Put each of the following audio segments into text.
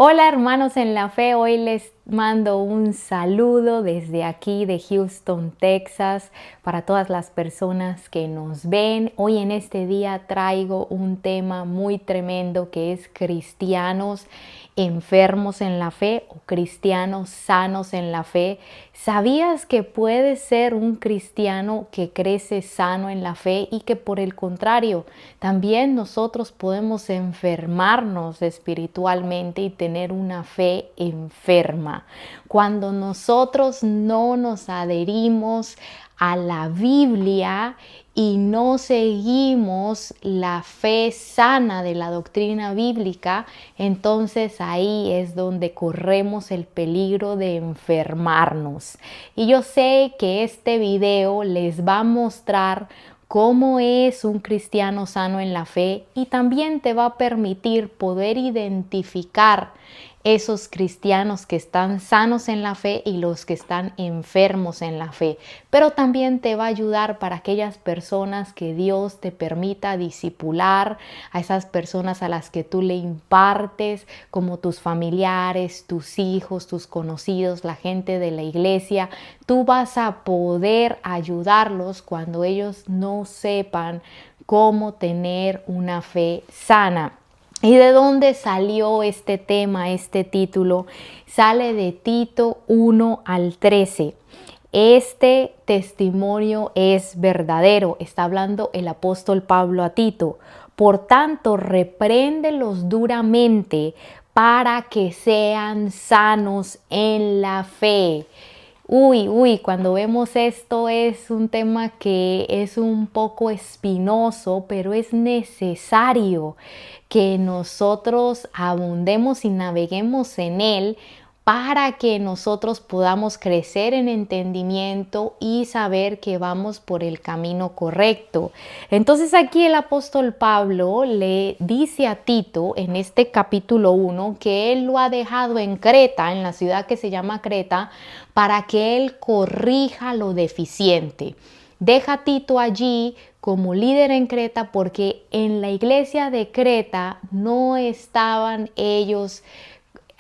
Hola hermanos en la fe, hoy les mando un saludo desde aquí de Houston, Texas, para todas las personas que nos ven. Hoy en este día traigo un tema muy tremendo que es cristianos enfermos en la fe o cristianos sanos en la fe. ¿Sabías que puedes ser un cristiano que crece sano en la fe y que por el contrario, también nosotros podemos enfermarnos espiritualmente y tener una fe enferma? Cuando nosotros no nos adherimos a la Biblia y no seguimos la fe sana de la doctrina bíblica, entonces ahí es donde corremos el peligro de enfermarnos. Y yo sé que este video les va a mostrar cómo es un cristiano sano en la fe y también te va a permitir poder identificar esos cristianos que están sanos en la fe y los que están enfermos en la fe. Pero también te va a ayudar para aquellas personas que Dios te permita discipular, a esas personas a las que tú le impartes, como tus familiares, tus hijos, tus conocidos, la gente de la iglesia. Tú vas a poder ayudarlos cuando ellos no sepan cómo tener una fe sana. ¿Y de dónde salió este tema, este título? Sale de Tito 1 al 13. Este testimonio es verdadero, está hablando el apóstol Pablo a Tito. Por tanto, repréndelos duramente para que sean sanos en la fe. Cuando vemos esto es un tema que es un poco espinoso, pero es necesario que nosotros abundemos y naveguemos en él para que nosotros podamos crecer en entendimiento y saber que vamos por el camino correcto. Entonces aquí el apóstol Pablo le dice a Tito en este capítulo 1 que él lo ha dejado en Creta, en la ciudad que se llama Creta, para que él corrija lo deficiente. Deja a Tito allí como líder en Creta porque en la iglesia de Creta no estaban ellos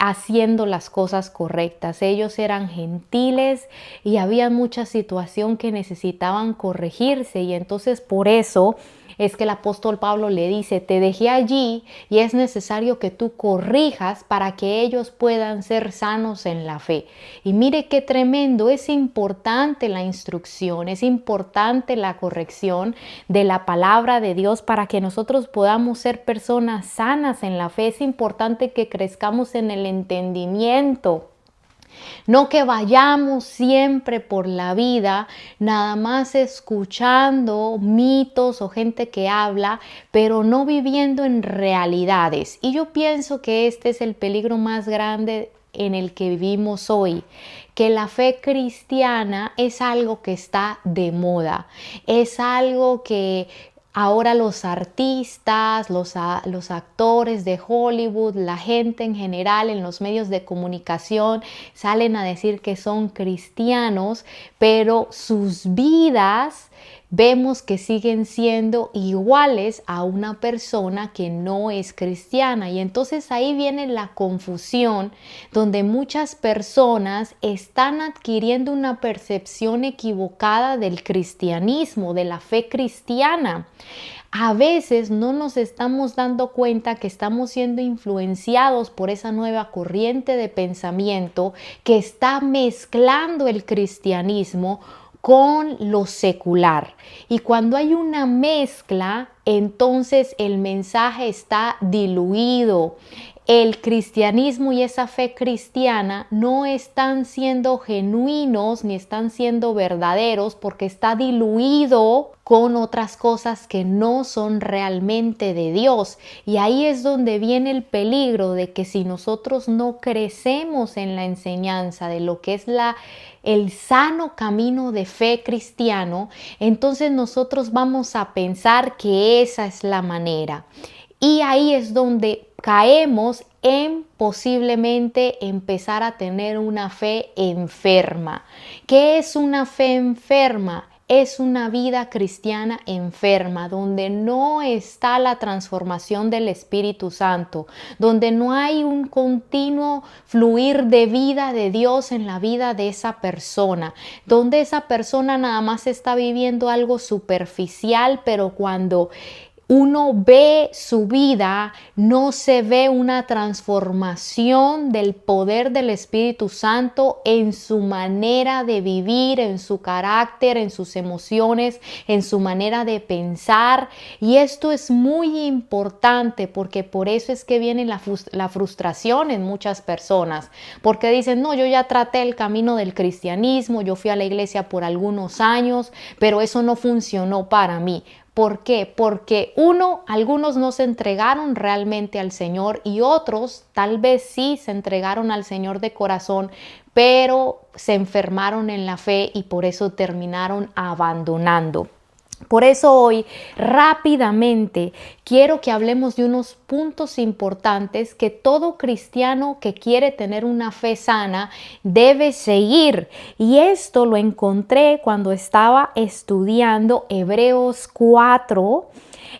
haciendo las cosas correctas. Ellos eran gentiles y había mucha situación que necesitaban corregirse, y entonces por eso es que el apóstol Pablo le dice: te dejé allí y es necesario que tú corrijas para que ellos puedan ser sanos en la fe. Y mire qué tremendo, es importante la instrucción, es importante la corrección de la palabra de Dios para que nosotros podamos ser personas sanas en la fe. Es importante que crezcamos en el entendimiento. No que vayamos siempre por la vida nada más escuchando mitos o gente que habla, pero no viviendo en realidades. Y yo pienso que este es el peligro más grande en el que vivimos hoy, que la fe cristiana es algo que está de moda, es algo que ahora los artistas, los actores de Hollywood, la gente en general en los medios de comunicación salen a decir que son cristianos, pero sus vidas vemos que siguen siendo iguales a una persona que no es cristiana. Y entonces ahí viene la confusión, donde muchas personas están adquiriendo una percepción equivocada del cristianismo, de la fe cristiana. A veces no nos estamos dando cuenta que estamos siendo influenciados por esa nueva corriente de pensamiento que está mezclando el cristianismo con lo secular. Y cuando hay una mezcla, entonces el mensaje está diluido. El cristianismo y esa fe cristiana no están siendo genuinos ni están siendo verdaderos porque está diluido con otras cosas que no son realmente de Dios. Y ahí es donde viene el peligro de que si nosotros no crecemos en la enseñanza de lo que es el sano camino de fe cristiano, entonces nosotros vamos a pensar que esa es la manera. Y ahí es donde caemos en posiblemente empezar a tener una fe enferma. ¿Qué es una fe enferma? es una vida cristiana enferma, donde no está la transformación del Espíritu Santo, donde no hay un continuo fluir de vida de Dios en la vida de esa persona, donde esa persona nada más está viviendo algo superficial, pero cuando uno ve su vida, no se ve una transformación del poder del Espíritu Santo en su manera de vivir, en su carácter, en sus emociones, en su manera de pensar. Y esto es muy importante porque por eso es que viene la frustración en muchas personas, porque dicen, no, yo ya traté el camino del cristianismo, yo fui a la iglesia por algunos años, pero eso no funcionó para mí. ¿Por qué? Porque algunos no se entregaron realmente al Señor y otros tal vez sí se entregaron al Señor de corazón, pero se enfermaron en la fe y por eso terminaron abandonando. Por eso hoy rápidamente quiero que hablemos de unos puntos importantes que todo cristiano que quiere tener una fe sana debe seguir. Y esto lo encontré cuando estaba estudiando Hebreos 4.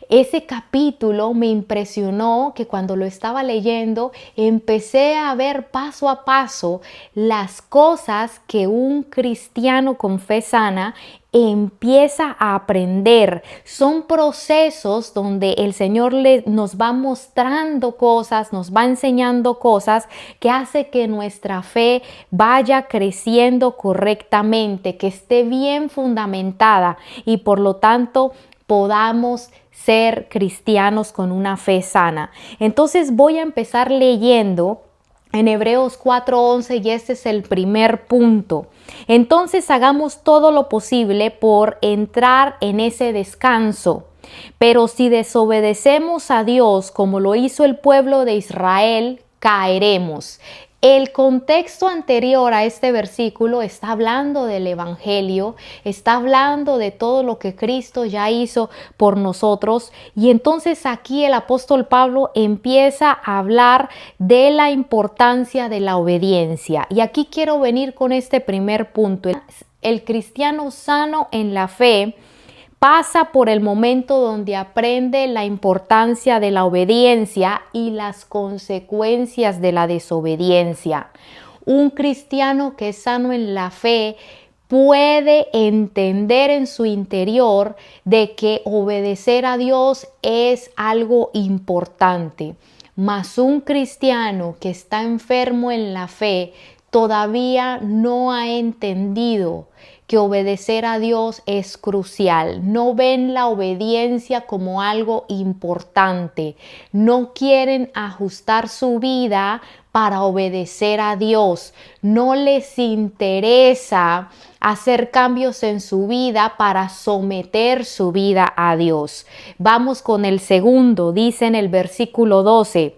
Ese capítulo me impresionó, que cuando lo estaba leyendo empecé a ver paso a paso las cosas que un cristiano con fe sana empieza a aprender. Son procesos donde el Señor nos va mostrando cosas, nos va enseñando cosas que hace que nuestra fe vaya creciendo correctamente, que esté bien fundamentada y por lo tanto podamos ser cristianos con una fe sana. Entonces voy a empezar leyendo en Hebreos 4:11 y este es el primer punto. Entonces hagamos todo lo posible por entrar en ese descanso. Pero si desobedecemos a Dios como lo hizo el pueblo de Israel, caeremos. El contexto anterior a este versículo está hablando del Evangelio, está hablando de todo lo que Cristo ya hizo por nosotros y entonces aquí el apóstol Pablo empieza a hablar de la importancia de la obediencia. Y aquí quiero venir con este primer punto. El cristiano sano en la fe pasa por el momento donde aprende la importancia de la obediencia y las consecuencias de la desobediencia. Un cristiano que es sano en la fe puede entender en su interior de que obedecer a Dios es algo importante. Mas un cristiano que está enfermo en la fe todavía no ha entendido que obedecer a Dios es crucial. No ven la obediencia como algo importante. No quieren ajustar su vida para obedecer a Dios. No les interesa hacer cambios en su vida para someter su vida a Dios. Vamos con el segundo, dice en el versículo 12.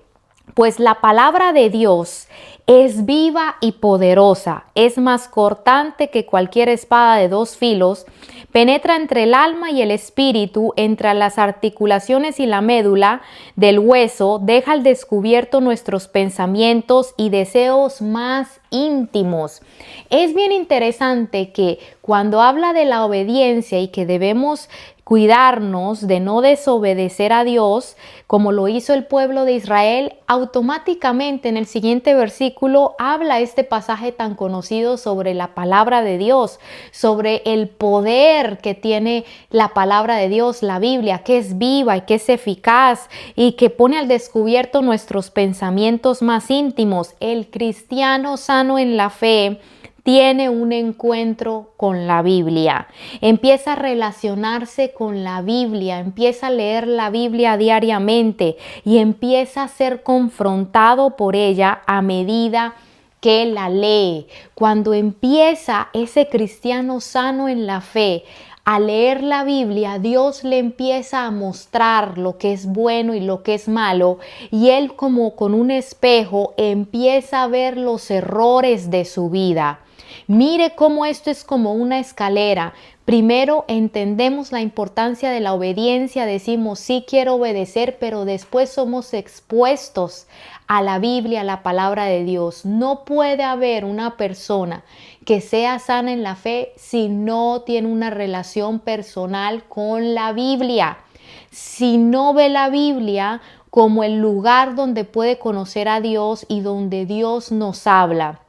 Pues la palabra de Dios es viva y poderosa, es más cortante que cualquier espada de dos filos, penetra entre el alma y el espíritu, entre las articulaciones y la médula del hueso, deja al descubierto nuestros pensamientos y deseos más íntimos. Es bien interesante que cuando habla de la obediencia y que debemos cuidarnos de no desobedecer a Dios, como lo hizo el pueblo de Israel, automáticamente en el siguiente versículo habla este pasaje tan conocido sobre la palabra de Dios, sobre el poder que tiene la palabra de Dios, la Biblia, que es viva y que es eficaz y que pone al descubierto nuestros pensamientos más íntimos. El cristiano sano en la fe tiene un encuentro con la Biblia, empieza a relacionarse con la Biblia, empieza a leer la Biblia diariamente y empieza a ser confrontado por ella a medida que la lee. Cuando empieza ese cristiano sano en la fe a leer la Biblia, Dios le empieza a mostrar lo que es bueno y lo que es malo y él como con un espejo empieza a ver los errores de su vida. Mire cómo esto es como una escalera. Primero entendemos la importancia de la obediencia, decimos sí quiero obedecer, pero después somos expuestos a la Biblia, a la palabra de Dios. No puede haber una persona que sea sana en la fe si no tiene una relación personal con la Biblia. Si no ve la Biblia como el lugar donde puede conocer a Dios y donde Dios nos habla.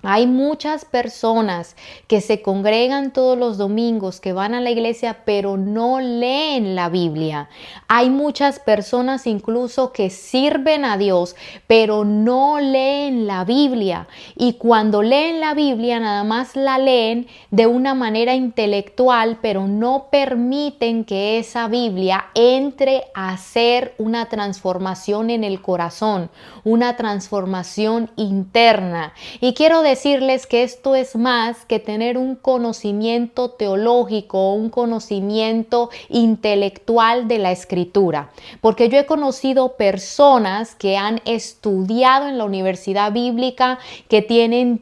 Hay muchas personas que se congregan todos los domingos, que van a la iglesia, pero no leen la Biblia. Hay muchas personas incluso que sirven a Dios, pero no leen la Biblia. Y cuando leen la Biblia, nada más la leen de una manera intelectual, pero no permiten que esa Biblia entre a hacer una transformación en el corazón, una transformación interna. Y quiero decirles que esto es más que tener un conocimiento teológico, un conocimiento intelectual de la Escritura, porque yo he conocido personas que han estudiado en la universidad bíblica, que tienen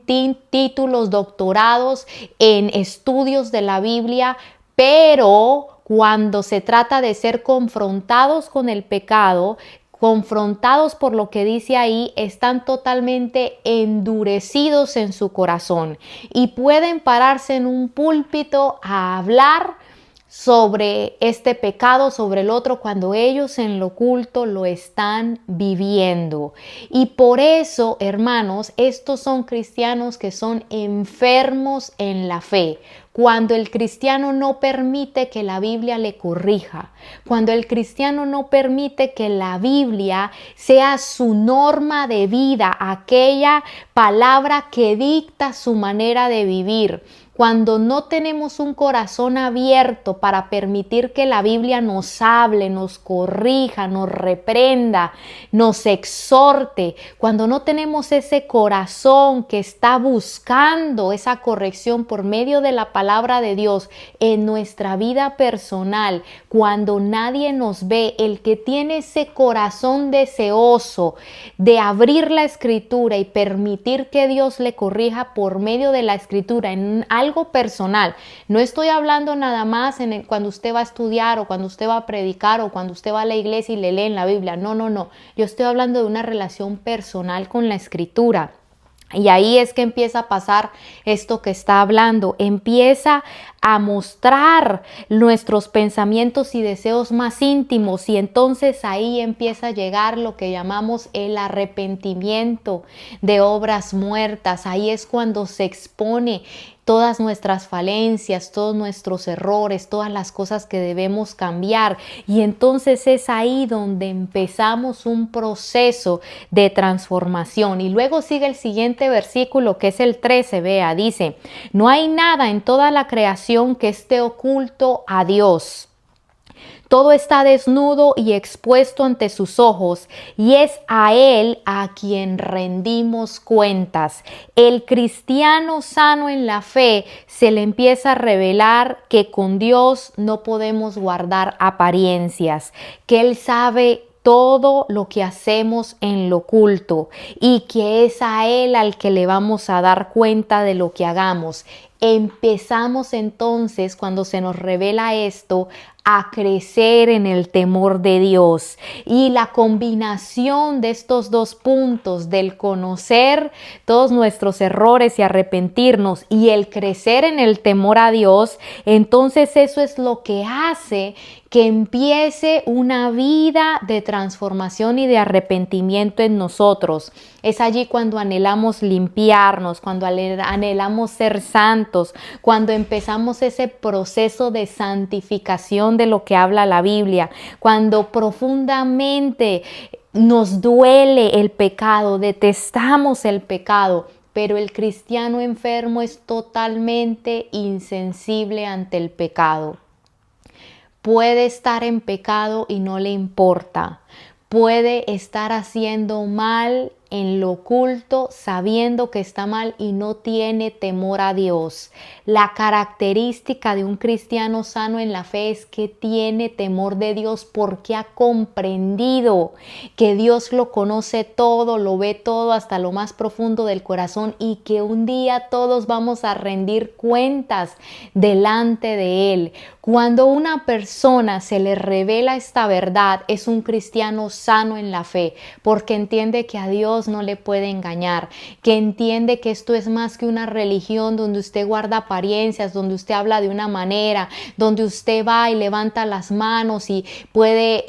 títulos, doctorados en estudios de la Biblia, pero cuando se trata de ser confrontados con el pecado, confrontados por lo que dice ahí, están totalmente endurecidos en su corazón y pueden pararse en un púlpito a hablar sobre este pecado, sobre el otro, cuando ellos en lo oculto lo están viviendo. Y por eso, hermanos, estos son cristianos que son enfermos en la fe. Cuando el cristiano no permite que la Biblia le corrija, cuando el cristiano no permite que la Biblia sea su norma de vida, aquella palabra que dicta su manera de vivir, cuando no tenemos un corazón abierto para permitir que la Biblia nos hable, nos corrija, nos reprenda, nos exhorte, cuando no tenemos ese corazón que está buscando esa corrección por medio de la palabra de Dios en nuestra vida personal, cuando nadie nos ve, el que tiene ese corazón deseoso de abrir la Escritura y permitir que Dios le corrija por medio de la Escritura en algo personal. No estoy hablando nada más cuando usted va a estudiar o cuando usted va a predicar o cuando usted va a la iglesia y le leen la Biblia. No. Yo estoy hablando de una relación personal con la Escritura. Y ahí es que empieza a pasar esto que está hablando. Empieza a mostrar nuestros pensamientos y deseos más íntimos. Y entonces ahí empieza a llegar lo que llamamos el arrepentimiento de obras muertas. Ahí es cuando se expone todas nuestras falencias, todos nuestros errores, todas las cosas que debemos cambiar. Y entonces es ahí donde empezamos un proceso de transformación. Y luego sigue el siguiente versículo, que es el 13, vea, dice: no hay nada en toda la creación que esté oculto a Dios. Todo está desnudo y expuesto ante sus ojos, y es a Él a quien rendimos cuentas. El cristiano sano en la fe se le empieza a revelar que con Dios no podemos guardar apariencias, que Él sabe todo lo que hacemos en lo oculto y que es a Él al que le vamos a dar cuenta de lo que hagamos. Empezamos entonces, cuando se nos revela esto, a crecer en el temor de Dios. Y la combinación de estos dos puntos, del conocer todos nuestros errores y arrepentirnos, y el crecer en el temor a Dios, entonces eso es lo que hace que empiece una vida de transformación y de arrepentimiento en nosotros. Es allí cuando anhelamos limpiarnos, cuando anhelamos ser santos, cuando empezamos ese proceso de santificación de lo que habla la Biblia, cuando profundamente nos duele el pecado, detestamos el pecado, pero el cristiano enfermo es totalmente insensible ante el pecado. Puede estar en pecado y no le importa. Puede estar haciendo mal en lo oculto sabiendo que está mal y no tiene temor a Dios. La característica de un cristiano sano en la fe es que tiene temor de Dios porque ha comprendido que Dios lo conoce todo, lo ve todo hasta lo más profundo del corazón y que un día todos vamos a rendir cuentas delante de Él. Cuando una persona se le revela esta verdad, es un cristiano sano en la fe, porque entiende que a Dios no le puede engañar, que entiende que esto es más que una religión donde usted guarda apariencias, donde usted habla de una manera, donde usted va y levanta las manos y puede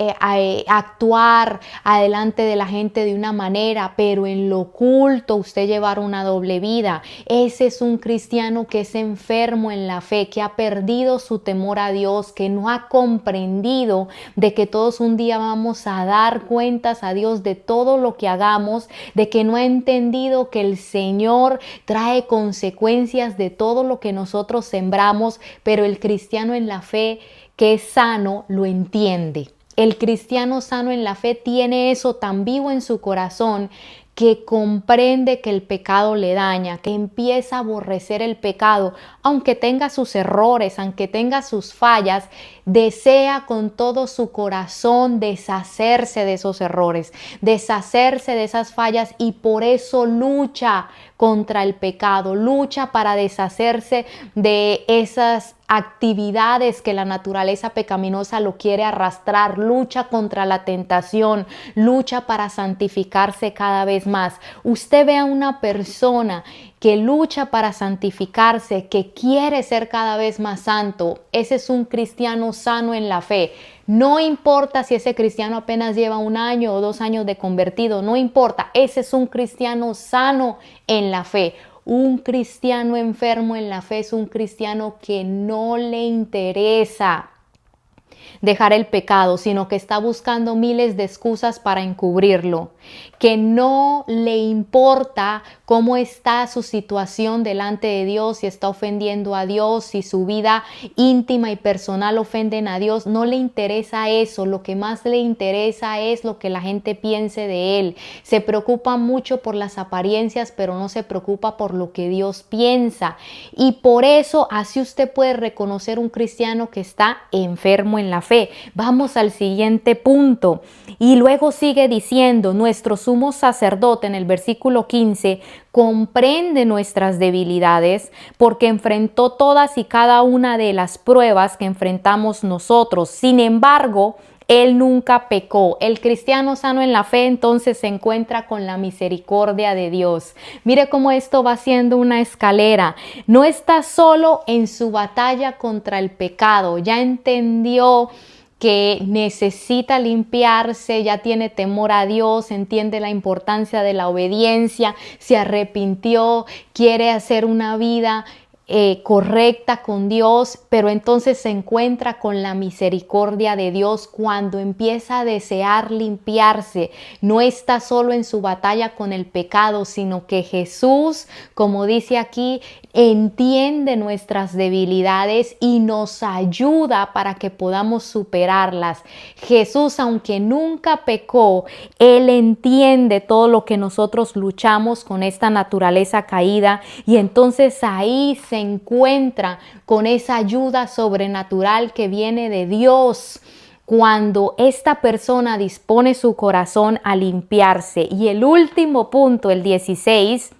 actuar adelante de la gente de una manera, pero en lo oculto usted llevar una doble vida. Ese es un cristiano que es enfermo en la fe, que ha perdido su temor a Dios, que no ha comprendido de que todos un día vamos a dar cuentas a Dios de todo lo que hagamos, de que no ha entendido que el Señor trae consecuencias de todo lo que nosotros sembramos, pero el cristiano en la fe que es sano lo entiende. El cristiano sano en la fe tiene eso tan vivo en su corazón que comprende que el pecado le daña, que empieza a aborrecer el pecado, aunque tenga sus errores, aunque tenga sus fallas, desea con todo su corazón deshacerse de esos errores, deshacerse de esas fallas y por eso lucha contra el pecado, lucha para deshacerse de esas actividades que la naturaleza pecaminosa lo quiere arrastrar, lucha contra la tentación, lucha para santificarse cada vez más. Usted ve a una persona que lucha para santificarse, que quiere ser cada vez más santo, ese es un cristiano sano en la fe. No importa si ese cristiano apenas lleva 1 año o 2 años de convertido, no importa, ese es un cristiano sano en la fe. Un cristiano enfermo en la fe es un cristiano que no le interesa dejar el pecado, sino que está buscando miles de excusas para encubrirlo, que no le importa cómo está su situación delante de Dios, si está ofendiendo a Dios, si su vida íntima y personal ofenden a Dios, no le interesa eso, lo que más le interesa es lo que la gente piense de él. Se preocupa mucho por las apariencias, pero no se preocupa por lo que Dios piensa. Y por eso así usted puede reconocer un cristiano que está enfermo en la fe. Vamos al siguiente punto. Y luego sigue diciendo, nuestro sumo sacerdote en el versículo 15 comprende nuestras debilidades porque enfrentó todas y cada una de las pruebas que enfrentamos nosotros. Sin embargo, él nunca pecó. El cristiano sano en la fe entonces se encuentra con la misericordia de Dios. Mire cómo esto va siendo una escalera. No está solo en su batalla contra el pecado. Ya entendió que necesita limpiarse, ya tiene temor a Dios, entiende la importancia de la obediencia, se arrepintió, quiere hacer una vida correcta con Dios, pero entonces se encuentra con la misericordia de Dios cuando empieza a desear limpiarse. No está solo en su batalla con el pecado, sino que Jesús, como dice aquí, entiende nuestras debilidades y nos ayuda para que podamos superarlas. Jesús, aunque nunca pecó, Él entiende todo lo que nosotros luchamos con esta naturaleza caída y entonces ahí se encuentra con esa ayuda sobrenatural que viene de Dios cuando esta persona dispone su corazón a limpiarse. Y el último punto, el 16,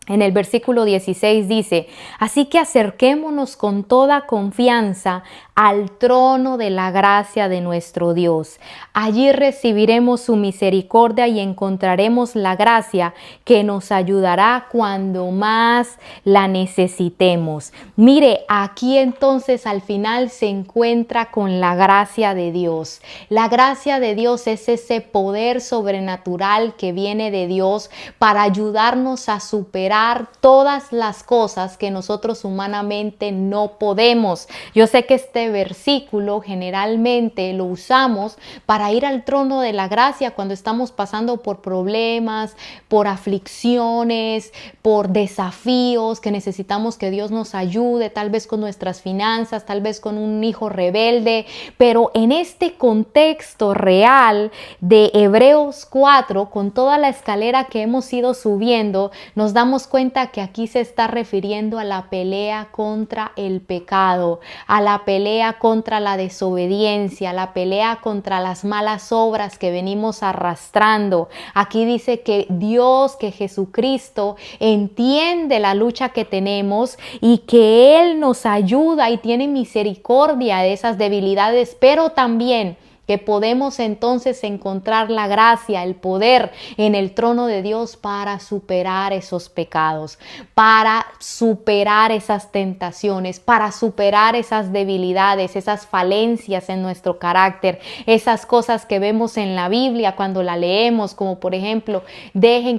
en el versículo 16 dice, así que acerquémonos con toda confianza al trono de la gracia de nuestro Dios. Allí recibiremos su misericordia y encontraremos la gracia que nos ayudará cuando más la necesitemos. Mire, aquí entonces al final se encuentra con la gracia de Dios. La gracia de Dios es ese poder sobrenatural que viene de Dios para ayudarnos a superar todas las cosas que nosotros humanamente no podemos. Yo sé que este este versículo generalmente lo usamos para ir al trono de la gracia cuando estamos pasando por problemas, por aflicciones, por desafíos, que necesitamos que Dios nos ayude, tal vez con nuestras finanzas, tal vez con un hijo rebelde. Pero en este contexto real de Hebreos 4, con toda la escalera que hemos ido subiendo, nos damos cuenta que aquí se está refiriendo a la pelea contra el pecado, a la pelea contra la desobediencia, a la pelea contra las malas obras que venimos arrastrando. Aquí dice que Dios, que Jesucristo entiende la lucha que tenemos y que Él nos ayuda y tiene misericordia de esas debilidades, pero también que podemos entonces encontrar la gracia, el poder en el trono de Dios para superar esos pecados, para superar esas tentaciones, para superar esas debilidades, esas falencias en nuestro carácter, esas cosas que vemos en la Biblia cuando la leemos, como por ejemplo,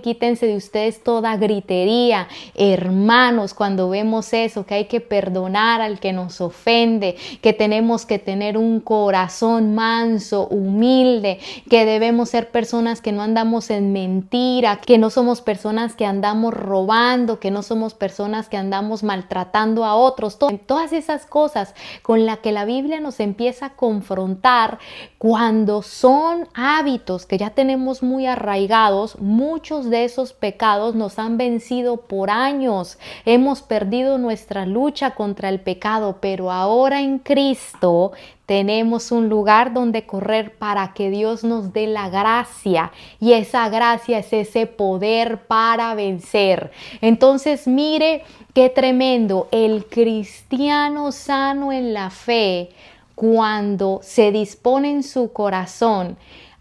quítense de ustedes toda gritería. Hermanos, cuando vemos eso, que hay que perdonar al que nos ofende, que tenemos que tener un corazón manso, humilde, que debemos ser personas que no andamos en mentira, que no somos personas que andamos robando, que no somos personas que andamos maltratando a otros. Todas esas cosas con las que la Biblia nos empieza a confrontar cuando son hábitos que ya tenemos muy arraigados. Muchos de esos pecados nos han vencido por años. Hemos perdido nuestra lucha contra el pecado, pero ahora en Cristo tenemos un lugar donde correr para que Dios nos dé la gracia, y esa gracia es ese poder para vencer. Entonces, mire qué tremendo, el cristiano sano en la fe, cuando se dispone en su corazón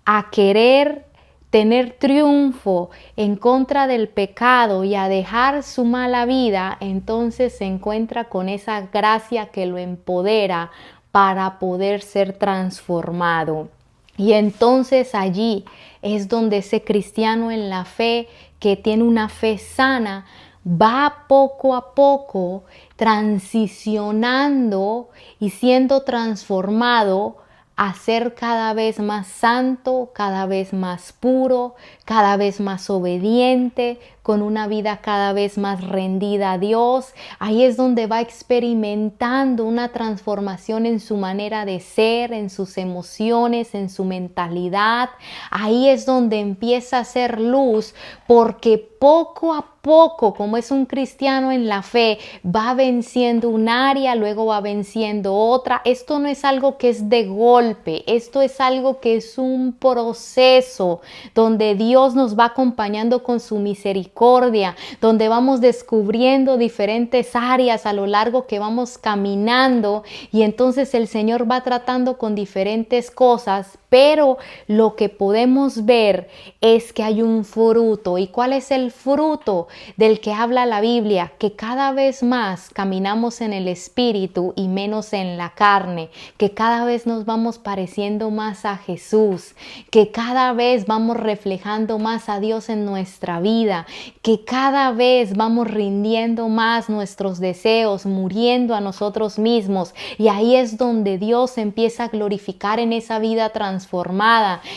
a querer tener triunfo en contra del pecado y a dejar su mala vida, entonces se encuentra con esa gracia que lo empodera para poder ser transformado. Y entonces allí es donde ese cristiano en la fe, que tiene una fe sana, va poco a poco transicionando y siendo transformado a ser cada vez más santo, cada vez más puro, cada vez más obediente, con una vida cada vez más rendida a Dios. Ahí es donde va experimentando una transformación en su manera de ser, en sus emociones, en su mentalidad. Ahí es donde empieza a ser luz, porque poco a poco, como es un cristiano en la fe, va venciendo un área, luego va venciendo otra. Esto no es algo que es de golpe, esto es algo que es un proceso donde Dios nos va acompañando con su misericordia, donde vamos descubriendo diferentes áreas a lo largo que vamos caminando, y entonces el Señor va tratando con diferentes cosas, pero lo que podemos ver es que hay un fruto. ¿Y cuál es el fruto del que habla la Biblia? Que cada vez más caminamos en el Espíritu y menos en la carne, que cada vez nos vamos pareciendo más a Jesús, que cada vez vamos reflejando más a Dios en nuestra vida, que cada vez vamos rindiendo más nuestros deseos, muriendo a nosotros mismos, y ahí es donde Dios empieza a glorificar en esa vida transformada,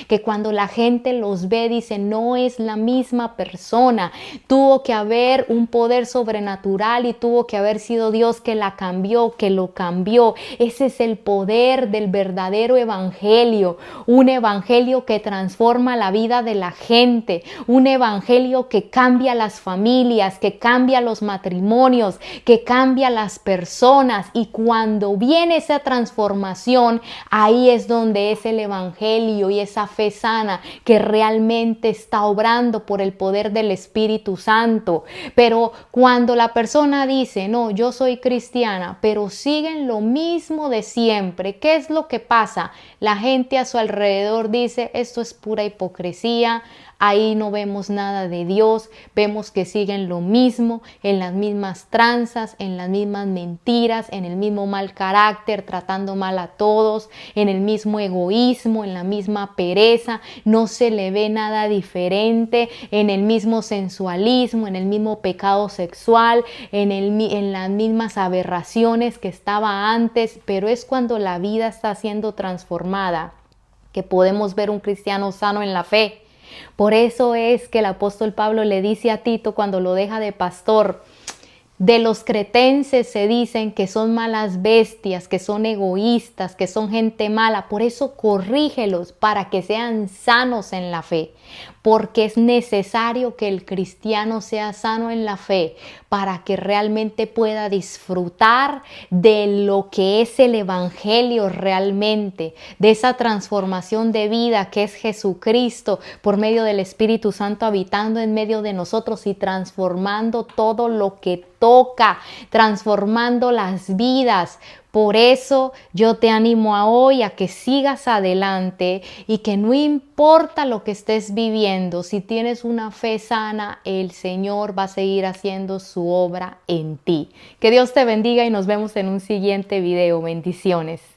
que cuando la gente los ve dice, no es la misma persona, tuvo que haber un poder sobrenatural y tuvo que haber sido Dios que la cambió, que lo cambió. Ese es el poder del verdadero evangelio, un evangelio que transforma la vida de la gente, un evangelio que cambia las familias, que cambia los matrimonios, que cambia las personas. Y cuando viene esa transformación, ahí es donde es el evangelio y esa fe sana que realmente está obrando por el poder del Espíritu Santo. Pero cuando la persona dice, no, yo soy cristiana, pero siguen lo mismo de siempre, ¿qué es lo que pasa? La gente a su alrededor dice, esto es pura hipocresía, ahí no vemos nada de Dios, vemos que siguen lo mismo, en las mismas tranzas, en las mismas mentiras, en el mismo mal carácter, tratando mal a todos, en el mismo egoísmo, en la misma pereza, no se le ve nada diferente, en el mismo sensualismo, en el mismo pecado sexual, en las mismas aberraciones que estaba antes, pero es cuando la vida está siendo transformada que podemos ver un cristiano sano en la fe. Por eso es que el apóstol Pablo le dice a Tito cuando lo deja de pastor: de los cretenses se dicen que son malas bestias, que son egoístas, que son gente mala. Por eso corrígelos para que sean sanos en la fe. Porque es necesario que el cristiano sea sano en la fe para que realmente pueda disfrutar de lo que es el evangelio realmente, de esa transformación de vida que es Jesucristo por medio del Espíritu Santo habitando en medio de nosotros y transformando todo lo que toca, transformando las vidas. Por eso yo te animo a hoy a que sigas adelante y que no importa lo que estés viviendo, si tienes una fe sana, el Señor va a seguir haciendo su obra en ti. Que Dios te bendiga y nos vemos en un siguiente video. Bendiciones.